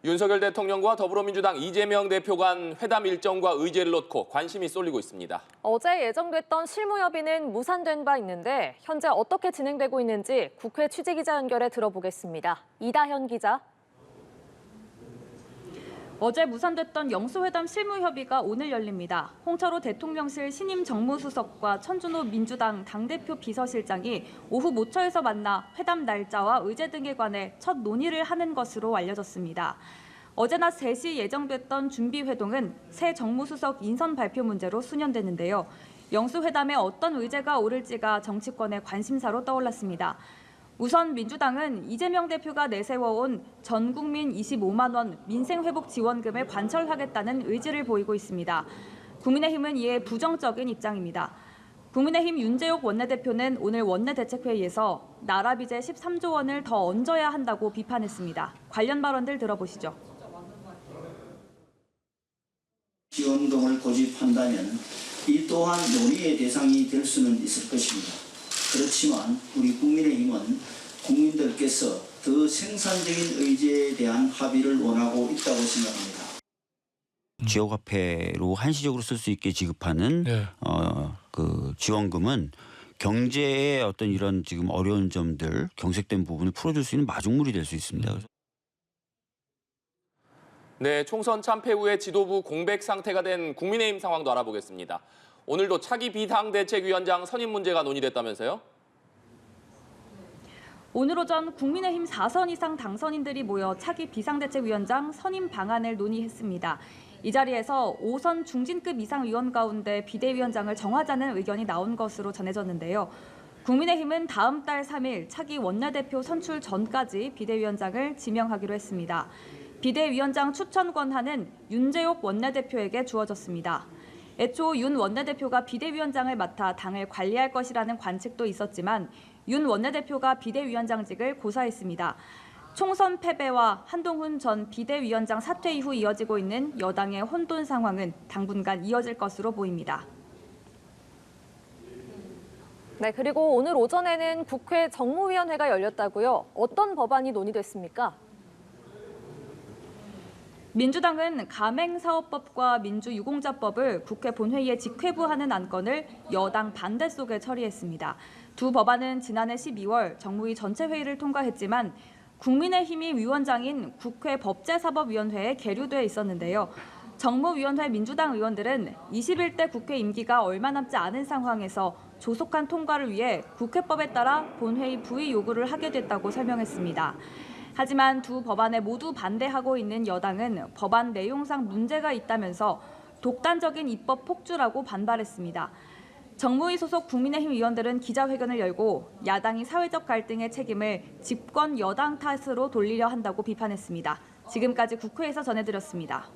윤석열 대통령과 더불어민주당 이재명 대표 간 회담 일정과 의제를 놓고 관심이 쏠리고 있습니다. 어제 예정됐던 실무협의는 무산된 바 있는데 현재 어떻게 진행되고 있는지 국회 취재기자 연결해 들어보겠습니다. 이다현 기자. 어제 무산됐던 영수회담 실무협의가 오늘 열립니다. 홍철호 대통령실 신임 정무수석과 천준호 민주당 당대표 비서실장이 오후 모처에서 만나 회담 날짜와 의제 등에 관해 첫 논의를 하는 것으로 알려졌습니다. 어제 낮 3시 예정됐던 준비회동은 새 정무수석 인선 발표 문제로 수년됐는데요. 영수회담에 어떤 의제가 오를지가 정치권의 관심사로 떠올랐습니다. 우선 민주당은 이재명 대표가 내세워온 전국민 25만 원 민생회복지원금을 관철하겠다는 의지를 보이고 있습니다. 국민의힘은 이에 부정적인 입장입니다. 국민의힘 윤재욱 원내대표는 오늘 원내대책회의에서 나라 빚에 13조 원을 더 얹어야 한다고 비판했습니다. 관련 발언들 들어보시죠. 지원금을 고집한다면 이 또한 논의의 대상이 될 수는 있을 것입니다. 그렇지만 우리 국민의힘은 국민들께서 더 생산적인 의제에 대한 합의를 원하고 있다고 생각합니다. 지역화폐로 한시적으로 쓸 수 있게 지급하는 그 지원금은 경제의 어떤 이런 지금 어려운 점들, 경색된 부분을 풀어줄 수 있는 마중물이 될 수 있습니다. 네, 총선 참패 후에 지도부 공백 상태가 된 국민의힘 상황도 알아보겠습니다. 오늘도 차기 비상대책위원장 선임 문제가 논의됐다면서요? 오늘 오전 국민의힘 4선 이상 당선인들이 모여 차기 비상대책위원장 선임 방안을 논의했습니다. 이 자리에서 5선 중진급 이상 위원 가운데 비대위원장을 정하자는 의견이 나온 것으로 전해졌는데요. 국민의힘은 다음 달 3일 차기 원내대표 선출 전까지 비대위원장을 지명하기로 했습니다. 비대위원장 추천 권한은 윤재욱 원내대표에게 주어졌습니다. 애초 윤 원내대표가 비대위원장을 맡아 당을 관리할 것이라는 관측도 있었지만 윤 원내대표가 비대위원장직을 고사했습니다. 총선 패배와 한동훈 전 비대위원장 사퇴 이후 이어지고 있는 여당의 혼돈 상황은 당분간 이어질 것으로 보입니다. 네, 그리고 오늘 오전에는 국회 정무위원회가 열렸다고요. 어떤 법안이 논의됐습니까? 민주당은 가맹사업법과 민주유공자법을 국회 본회의에 직회부하는 안건을 여당 반대 속에 처리했습니다. 두 법안은 지난해 12월 정무위 전체 회의를 통과했지만 국민의힘이 위원장인 국회 법제사법위원회에 계류돼 있었는데요. 정무위원회 민주당 의원들은 21대 국회 임기가 얼마 남지 않은 상황에서 조속한 통과를 위해 국회법에 따라 본회의 부의 요구를 하게 됐다고 설명했습니다. 하지만 두 법안에 모두 반대하고 있는 여당은 법안 내용상 문제가 있다면서 독단적인 입법 폭주라고 반발했습니다. 정무위 소속 국민의힘 의원들은 기자회견을 열고 야당이 사회적 갈등의 책임을 집권 여당 탓으로 돌리려 한다고 비판했습니다. 지금까지 국회에서 전해드렸습니다.